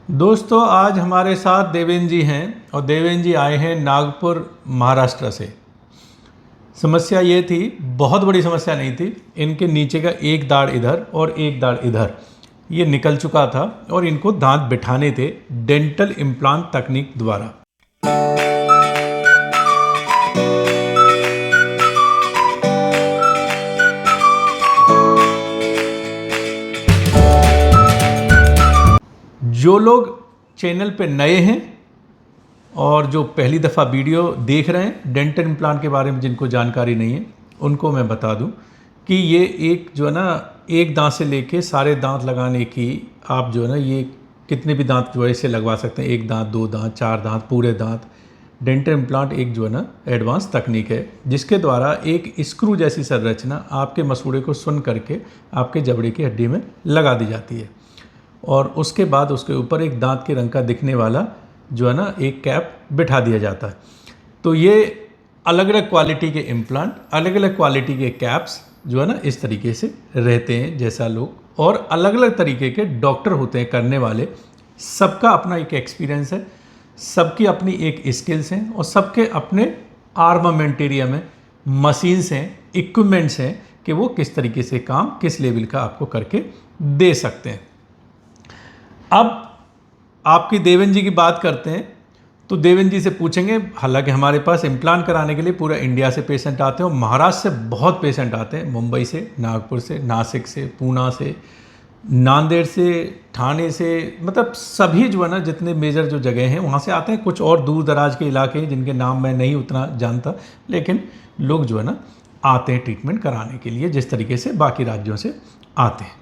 दोस्तों आज हमारे साथ देवेंद्र जी हैं और देवेंद्र जी आए हैं नागपुर महाराष्ट्र से। समस्या ये थी, बहुत बड़ी समस्या नहीं थी, इनके नीचे का एक दाढ़ इधर और एक दाढ़ इधर ये निकल चुका था और इनको दांत बिठाने थे डेंटल इम्प्लांट तकनीक द्वारा। जो लोग चैनल पे नए हैं और जो पहली दफ़ा वीडियो देख रहे हैं डेंटल इम्प्लांट के बारे में, जिनको जानकारी नहीं है उनको मैं बता दूं कि ये एक जो है ना, एक दांत से लेके सारे दांत लगाने की आप जो है ना, ये कितने भी दांत जो है इसे लगवा सकते हैं। एक दांत, दो दांत, चार दांत, पूरे दांत। डेंटल इम्प्लांट एक जो है ना एडवांस तकनीक है जिसके द्वारा एक स्क्रू जैसी संरचना आपके मसूड़े को सुन करके आपके जबड़े की हड्डी में लगा दी जाती है और उसके बाद उसके ऊपर एक दांत के रंग का दिखने वाला जो है ना एक कैप बिठा दिया जाता है। तो ये अलग अलग क्वालिटी के इम्प्लांट, अलग अलग क्वालिटी के कैप्स जो है ना इस तरीके से रहते हैं जैसा लोग, और अलग अलग तरीके के डॉक्टर होते हैं करने वाले। सबका अपना एक एक्सपीरियंस है, सबकी अपनी एक स्किल्स हैं और सबके अपने आर्मामेंटेरियम है, मशीन्स हैं, इक्विपमेंट्स हैं कि वो किस तरीके से काम किस लेवल का आपको करके दे सकते हैं। अब आपकी देवेंद्र जी की बात करते हैं तो देवेंद्र जी से पूछेंगे। हालांकि हमारे पास इम्प्लांट कराने के लिए पूरा इंडिया से पेशेंट आते हैं और महाराष्ट्र से बहुत पेशेंट आते हैं, मुंबई से, नागपुर से, नासिक से, पूना से, नांदेड़ से, ठाणे से, मतलब सभी जो है ना जितने मेजर जो जगह हैं वहाँ से आते हैं। कुछ और दूर दराज के इलाके हैं जिनके नाम मैं नहीं उतना जानता, लेकिन लोग जो है ना आते हैं ट्रीटमेंट कराने के लिए जिस तरीके से बाकी राज्यों से आते हैं।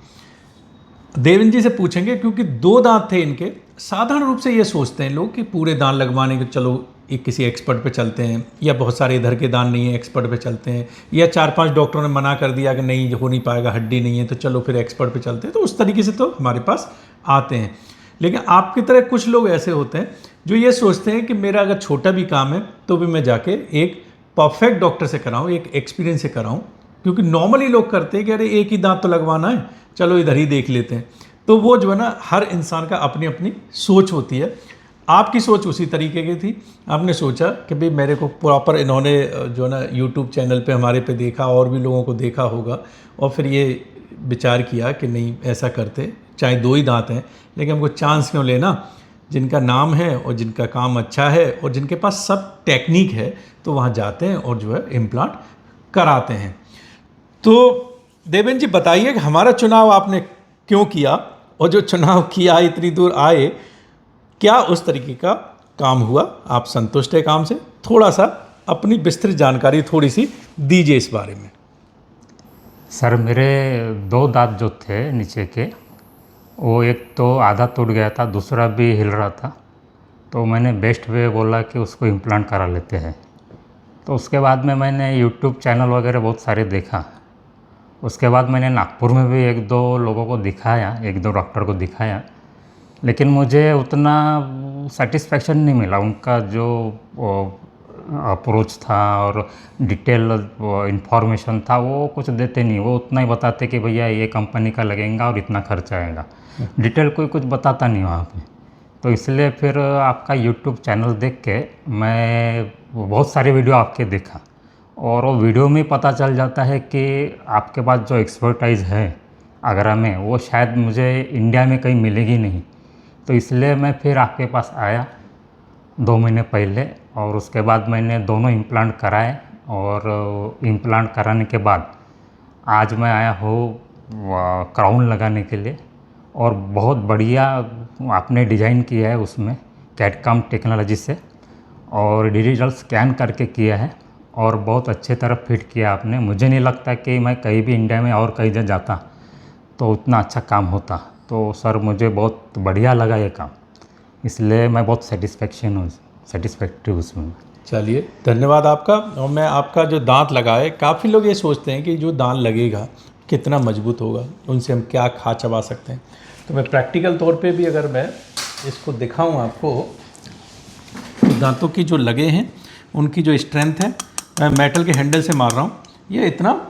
देवेंद्र जी से पूछेंगे क्योंकि दो दांत थे इनके। साधारण रूप से ये सोचते हैं लोग कि पूरे दांत लगवाने के चलो एक किसी एक्सपर्ट पे चलते हैं, या बहुत सारे इधर के दांत नहीं है एक्सपर्ट पे चलते हैं, या 4-5 डॉक्टरों ने मना कर दिया कि नहीं हो नहीं पाएगा, हड्डी नहीं है, तो चलो फिर एक्सपर्ट पे चलते हैं। तो उस तरीके से तो हमारे पास आते हैं। लेकिन आपकी तरह कुछ लोग ऐसे होते हैं जो ये सोचते हैं कि मेरा अगर छोटा भी काम है तो भी मैं जाके एक परफेक्ट डॉक्टर से कराऊँ, एक एक्सपीरियंस से कराऊँ। क्योंकि नॉर्मली लोग करते हैं कि अरे एक ही दांत तो लगवाना है, चलो इधर ही देख लेते हैं। तो वो जो है ना हर इंसान का अपनी अपनी सोच होती है। आपकी सोच उसी तरीके की थी। आपने सोचा कि भाई मेरे को प्रॉपर, इन्होंने जो है ना यूट्यूब चैनल पे हमारे पे देखा और भी लोगों को देखा होगा और फिर ये विचार किया कि नहीं ऐसा करते, चाहे दो ही दांत हैं लेकिन हमको चांस क्यों लेना। जिनका नाम है और जिनका काम अच्छा है और जिनके पास सब टेक्निक है तो वहाँ जाते हैं और जो है इम्प्लांट कराते हैं। तो देवेंद्र जी बताइए कि हमारा चुनाव आपने क्यों किया और जो चुनाव किया इतनी दूर आए, क्या उस तरीके का काम हुआ, आप संतुष्ट है काम से? थोड़ा सा अपनी विस्तृत जानकारी थोड़ी सी दीजिए इस बारे में। सर मेरे दो दांत जो थे नीचे के, वो एक तो आधा टूट गया था, दूसरा भी हिल रहा था। तो मैंने बेस्ट वे बोला कि उसको इम्प्लांट करा लेते हैं। तो उसके बाद में मैंने यूट्यूब चैनल वगैरह बहुत सारे देखा। उसके बाद मैंने नागपुर में भी एक दो लोगों को दिखाया, एक दो डॉक्टर को दिखाया, लेकिन मुझे उतना सेटिस्फेक्शन नहीं मिला। उनका जो अप्रोच था और डिटेल इंफॉर्मेशन था वो कुछ देते नहीं। वो उतना ही बताते कि भैया ये कंपनी का लगेगा और इतना खर्चा आएगा, डिटेल कोई कुछ बताता नहीं वहाँ पे। तो इसलिए फिर आपका यूट्यूब चैनल देख के मैं बहुत सारे वीडियो आपके देखा और वो वीडियो में पता चल जाता है कि आपके पास जो एक्सपर्टाइज़ है आगरा में, वो शायद मुझे इंडिया में कहीं मिलेगी नहीं। तो इसलिए मैं फिर आपके पास आया 2 महीने पहले और उसके बाद मैंने दोनों इम्प्लांट कराए। और इम्प्लांट कराने के बाद आज मैं आया हूँ क्राउन लगाने के लिए। और बहुत बढ़िया आपने डिज़ाइन किया है उसमें कैड-कॉम टेक्नोलॉजी से, और डिजिटल स्कैन करके किया है और बहुत अच्छे तरह फिट किया आपने। मुझे नहीं लगता कि मैं कहीं भी इंडिया में और कहीं जाता तो उतना अच्छा काम होता। तो सर मुझे बहुत बढ़िया लगा ये काम, इसलिए मैं बहुत सेटिस्फैक्ट्री उसमें। चलिए धन्यवाद आपका। और मैं आपका जो दांत लगाए, काफ़ी लोग ये सोचते हैं कि जो दांत लगेगा कितना मजबूत होगा, उनसे हम क्या खा चबा सकते हैं। तो मैं प्रैक्टिकल तौर पे भी अगर मैं इसको दिखाऊं आपको, तो दांतों की जो लगे हैं उनकी जो स्ट्रेंथ है, मैं मेटल के हैंडल से मार रहा हूँ, ये इतना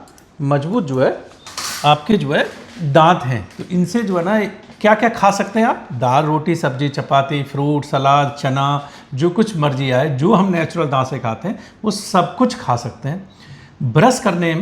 मजबूत जो है आपके जो है दांत हैं। तो इनसे जो है ना क्या क्या खा सकते हैं आप? दाल, रोटी, सब्जी, चपाती, फ्रूट, सलाद, चना, जो कुछ मर्जी आए, जो हम नेचुरल दांत से खाते हैं वो सब कुछ खा सकते हैं। ब्रश करने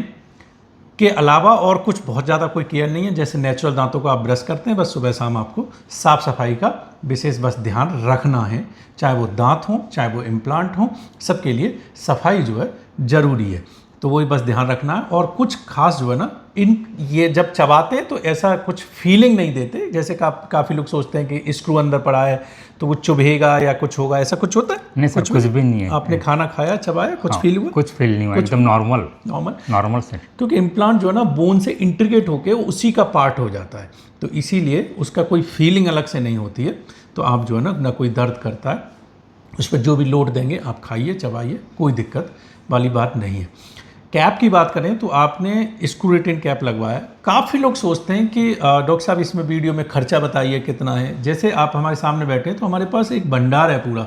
के अलावा और कुछ बहुत ज़्यादा कोई केयर नहीं है। जैसे नेचुरल दांतों को आप ब्रश करते हैं, बस सुबह शाम आपको साफ़ सफाई का विशेष बस ध्यान रखना है। चाहे वो दांत हों, चाहे वो इम्प्लांट हों, सबके लिए सफाई जो है ज़रूरी है। तो वही बस ध्यान रखना है। और कुछ खास जो है ना, ये जब चबाते हैं तो ऐसा कुछ फीलिंग नहीं देते। जैसे काफ़ी लोग सोचते हैं कि स्क्रू अंदर पड़ा है तो वो चुभेगा या कुछ होगा, ऐसा कुछ होता है? नहीं सर, कुछ भी नहीं है। आपने खाना खाया, चबाया, कुछ फील हुआ? कुछ फील नहीं हुआ, एकदम नॉर्मल से। क्योंकि इम्प्लांट जो है ना बोन से इंटीग्रेट होके उसी का पार्ट हो जाता है, तो इसीलिए उसका कोई फीलिंग अलग से नहीं होती है। तो आप जो है ना कोई दर्द करता है, उस पर जो भी लोड देंगे आप खाइए, चबाइए, कोई दिक्कत वाली बात नहीं है। कैप की बात करें तो आपने स्क्रू रिटेन कैप लगवाया। काफ़ी लोग सोचते हैं कि डॉक्टर साहब इसमें वीडियो में खर्चा बताइए कितना है। जैसे आप हमारे सामने बैठे हैं तो हमारे पास एक भंडार है पूरा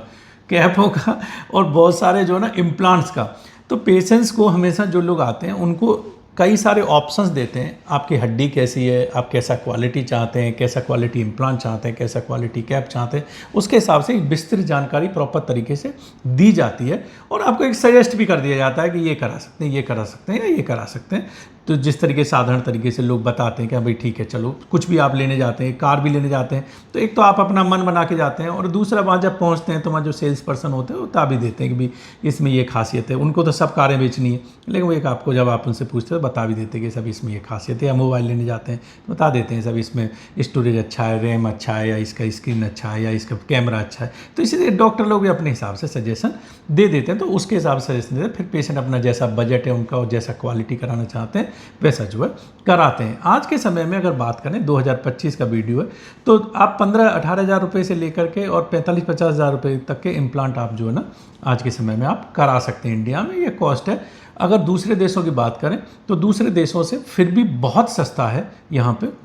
कैपों का और बहुत सारे जो है ना इम्प्लांट्स का। तो पेशेंट्स को हमेशा जो लोग आते हैं उनको कई सारे ऑप्शंस देते हैं। आपकी हड्डी कैसी है, आप कैसा क्वालिटी चाहते हैं, कैसा क्वालिटी इम्प्लांट चाहते हैं, कैसा क्वालिटी कैप चाहते हैं, उसके हिसाब से एक विस्तृत जानकारी प्रॉपर तरीके से दी जाती है। और आपको एक सजेस्ट भी कर दिया जाता है कि ये करा सकते हैं, ये करा सकते हैं, या ये करा सकते हैं। तो जिस तरीके साधारण तरीके से लोग बताते हैं कि भाई ठीक है चलो, कुछ भी आप लेने जाते हैं, कार भी लेने जाते हैं, तो एक तो आप अपना मन बना के जाते हैं, और दूसरा वहाँ जब पहुँचते हैं तो वहाँ जो सेल्स पर्सन होते हैं वो बता भी देते हैं कि भाई इसमें ये खासियत है। उनको तो सब कारें बेचनी है, लेकिन वो एक आपको जब आप उनसे पूछते हैं बता भी देते हैं कि सब इसमें ये खासियत है। या मोबाइल लेने जाते हैं तो बता देते हैं सब इसमें स्टोरेज अच्छा है, रैम अच्छा है, या इसका स्क्रीन अच्छा है, या इसका कैमरा अच्छा है। तो इसीलिए डॉक्टर लोग भी अपने हिसाब से सजेशन दे देते हैं। तो उसके हिसाब से सजेशन देते हैं, फिर पेशेंट अपना जैसा बजट है उनका और जैसा क्वालिटी कराना चाहते हैं वैसा जो है कराते हैं। आज के समय में अगर बात करें 2025 का वीडियो है, तो आप 15-18 हज़ार रुपये से लेकर के और 45-50 हज़ार रुपये तक के इम्प्लांट आप जो है ना आज के समय में आप करा सकते हैं। इंडिया में ये कॉस्ट है। अगर दूसरे देशों की बात करें तो दूसरे देशों से फिर भी बहुत सस्ता है। यहाँ पे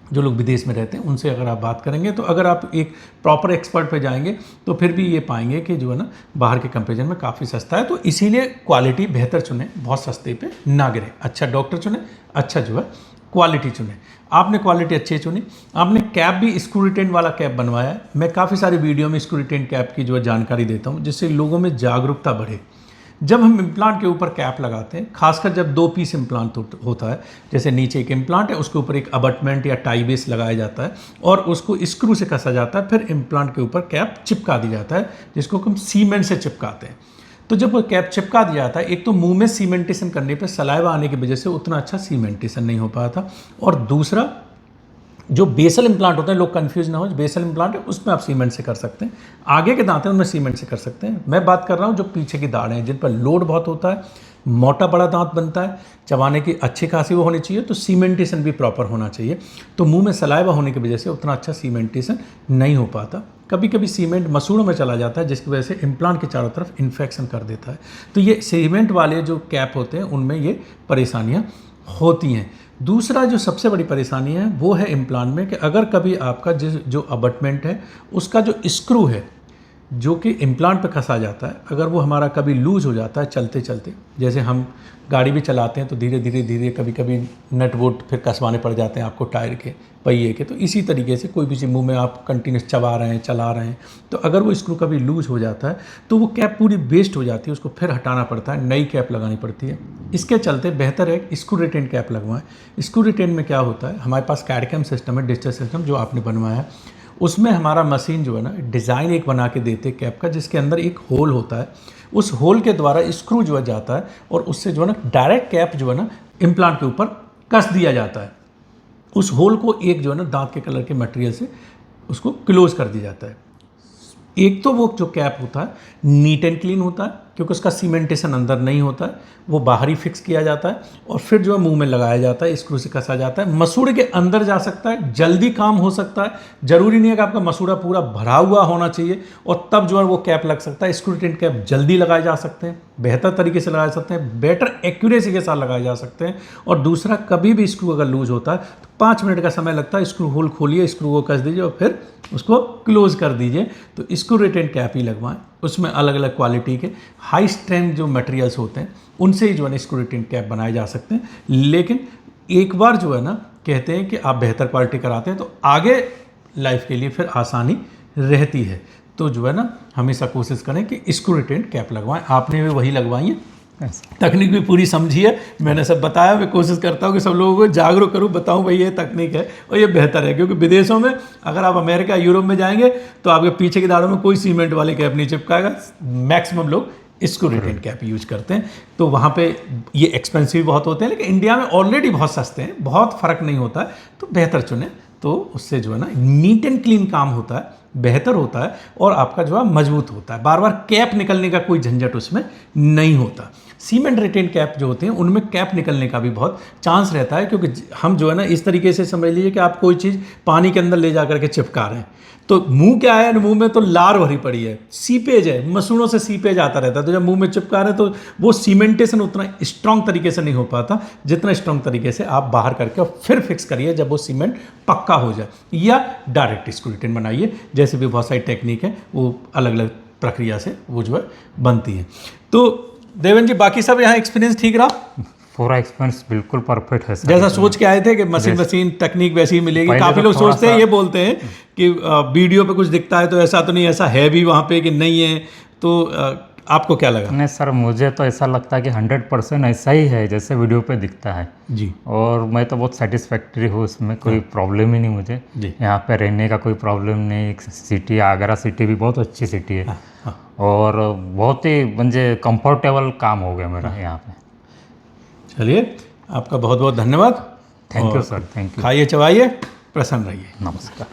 जो लोग विदेश में रहते हैं उनसे अगर आप बात करेंगे तो अगर आप एक प्रॉपर एक्सपर्ट पे जाएंगे तो फिर भी ये पाएंगे कि जो है ना बाहर के कंपेरिजन में काफ़ी सस्ता है। तो इसीलिए क्वालिटी बेहतर चुने, बहुत सस्ते पे ना गिरे। अच्छा डॉक्टर चुने, अच्छा जो है क्वालिटी चुने। आपने क्वालिटी अच्छी चुनी। आपने कैप भी स्क्रू रिटेन वाला कैप बनवाया है। मैं काफ़ी सारी वीडियो में स्क्रू रिटेन कैप की जो है जानकारी देता हूँ, जिससे लोगों में जागरूकता बढ़े। जब हम इम्प्लांट के ऊपर कैप लगाते हैं, खासकर जब 2 पीस इम्प्लांट होता है, जैसे नीचे एक इम्प्लांट है, उसके ऊपर एक अबटमेंट या टाई बेस लगाया जाता है और उसको स्क्रू से कसा जाता है, फिर इम्प्लांट के ऊपर कैप चिपका दिया जाता है, जिसको हम सीमेंट से चिपकाते हैं। तो जब वो कैप चिपका दिया जाता है, एक तो मुंह में सीमेंटेशन करने पर सलाइवा आने की वजह से उतना अच्छा सीमेंटेशन नहीं हो पाता, और दूसरा जो बेसल इम्प्लांट होते हैं, लोग कंफ्यूज ना हो, बेसल इम्प्लांट है उसमें आप सीमेंट से कर सकते हैं। आगे के दांत हैं उनमें सीमेंट से कर सकते हैं। मैं बात कर रहा हूँ जो पीछे की दाढ़ें हैं, जिन पर लोड बहुत होता है, मोटा बड़ा दांत बनता है, चबाने की अच्छी खासी वो होनी चाहिए, तो सीमेंटेशन भी प्रॉपर होना चाहिए। तो मुंह में सलाइवा होने की वजह से उतना अच्छा सीमेंटेशन नहीं हो पाता। कभी कभी सीमेंट मसूड़ों में चला जाता है, जिसकी वजह से इम्प्लांट के चारों तरफ इन्फेक्शन कर देता है। तो ये सीमेंट वाले जो कैप होते हैं उनमें ये परेशानियाँ होती हैं। दूसरा जो सबसे बड़ी परेशानी है वो है इम्प्लांट में कि अगर कभी आपका जो अबटमेंट है उसका जो स्क्रू है जो कि इम्प्लांट पे कसा जाता है, अगर वो हमारा कभी लूज हो जाता है चलते चलते, जैसे हम गाड़ी भी चलाते हैं तो धीरे धीरे कभी कभी नट वोट फिर कसवाने पड़ जाते हैं आपको टायर के, पहिए के। तो इसी तरीके से कोई भी चीज़ मुंह में आप कंटिन्यूस चबा रहे हैं, चला रहे हैं, तो अगर वो स्क्रू कभी लूज हो जाता है तो वो कैप पूरी वेस्ट हो जाती है, उसको फिर हटाना पड़ता है, नई कैप लगानी पड़ती है। इसके चलते बेहतर है स्क्रू रिटेन कैप लगवाएं। स्क्रू रिटेन में क्या होता है, हमारे पास कैड-कैम सिस्टम है, डिजिटल सिस्टम जो आपने बनवाया है, उसमें हमारा मशीन जो है ना डिज़ाइन एक बना के देते हैं कैप का, जिसके अंदर एक होल होता है। उस होल के द्वारा स्क्रू जो है जाता है और उससे जो है ना डायरेक्ट कैप जो है ना इम्प्लांट के ऊपर कस दिया जाता है। उस होल को एक जो है ना दांत के कलर के मटेरियल से उसको क्लोज कर दिया जाता है। एक तो वो जो कैप होता है नीट एंड क्लीन होता है क्योंकि उसका सीमेंटेशन अंदर नहीं होता है, वो बाहर ही फिक्स किया जाता है और फिर जो है मुंह में लगाया जाता है, स्क्रू से कसा जाता है, मसूड़े के अंदर जा सकता है, जल्दी काम हो सकता है। जरूरी नहीं है कि आपका मसूड़ा पूरा भरा हुआ होना चाहिए और तब जो है वो कैप लग सकता है। स्क्रू रिटेन कैप जल्दी लगाए जा सकते हैं, बेहतर तरीके से लगाए जा सकते हैं, बेटर एक्यूरेसी के साथ लगाए जा सकते हैं। और दूसरा, कभी भी स्क्रू अगर लूज होता है तो 5 मिनट का समय लगता है, स्क्रू होल खोलिए, स्क्रू को कस दीजिए और फिर उसको क्लोज कर दीजिए। तो स्क्रू रिटेन कैप ही लगवाएं। उसमें अलग अलग क्वालिटी के हाई स्ट्रेंथ जो मटेरियल्स होते हैं उनसे ही जो है ना स्क्रू रिटेन कैप बनाए जा सकते हैं। लेकिन एक बार जो है ना कहते हैं कि आप बेहतर क्वालिटी कराते हैं तो आगे लाइफ के लिए फिर आसानी रहती है। तो जो है ना हमेशा कोशिश करें कि स्क्रू रिटेन कैप लगवाएं। आपने भी वही लगवाई है, तकनीक भी पूरी समझी है, मैंने सब बताया। मैं कोशिश करता हूँ कि सब लोगों को जागरूक करूँ, बताऊँ भाई ये तकनीक है और ये बेहतर है। क्योंकि विदेशों में अगर आप अमेरिका यूरोप में जाएंगे तो आपके पीछे की दाढ़ों में कोई सीमेंट वाली कैप नहीं चिपकाएगा, मैक्सिमम लोग स्क्रू रिटेन कैप यूज करते हैं। तो वहाँ पे ये एक्सपेंसिव बहुत होते हैं, लेकिन इंडिया में ऑलरेडी बहुत सस्ते हैं, बहुत फ़र्क नहीं होता है। तो बेहतर चुनें, तो उससे जो है ना नीट एंड क्लीन काम होता है, बेहतर होता है और आपका जो है मजबूत होता है। बार बार कैप निकलने का कोई झंझट उसमें नहीं होता। सीमेंट रिटेन कैप जो होते हैं उनमें कैप निकलने का भी बहुत चांस रहता है, क्योंकि हम जो है ना इस तरीके से समझ लीजिए कि आप कोई चीज़ पानी के अंदर ले जा करके चिपका रहे हैं, तो मुंह क्या है, मुंह में तो लार भरी पड़ी है, सीपेज है, मसूड़ों से सीपेज आता रहता है। तो जब मुंह में चिपका रहे हैं तो वो सीमेंटेशन उतना स्ट्रांग तरीके से नहीं हो पाता जितना स्ट्रांग तरीके से आप बाहर करके और फिर फिक्स करिए जब वो सीमेंट पक्का हो जाए, या डायरेक्ट स्क्रू रिटेन बनाइए। जैसे भी बहुत सारी टेक्निक है, वो अलग अलग प्रक्रिया से वो जो है बनती है। तो देवेन जी, बाकी सब यहाँ एक्सपीरियंस ठीक रहा? पूरा एक्सपीरियंस बिल्कुल परफेक्ट है सर। जैसा सोच के आए थे कि मशीन टेक्निक वैसी ही मिलेगी। पहले काफ़ी तो लोग थोड़ा सोचते हैं, सा- ये बोलते हैं कि वीडियो पे कुछ दिखता है तो ऐसा तो नहीं, ऐसा है भी वहाँ पे कि नहीं है। तो आपको क्या लगा? नहीं सर, मुझे तो ऐसा लगता है कि 100% ऐसा ही है जैसे वीडियो पे दिखता है। जी और मैं तो बहुत सेटिस्फैक्ट्री हूँ, उसमें कोई प्रॉब्लम ही नहीं मुझे। जी यहाँ पे रहने का कोई प्रॉब्लम नहीं। सिटी, आगरा सिटी भी बहुत अच्छी सिटी है। हाँ। और बहुत ही मुझे कंफर्टेबल काम हो गया मेरा यहाँ पे। चलिए, आपका बहुत बहुत धन्यवाद। Thank you sir, thank you. खाइए, चबाइए, प्रसन्न रहिए। नमस्कार।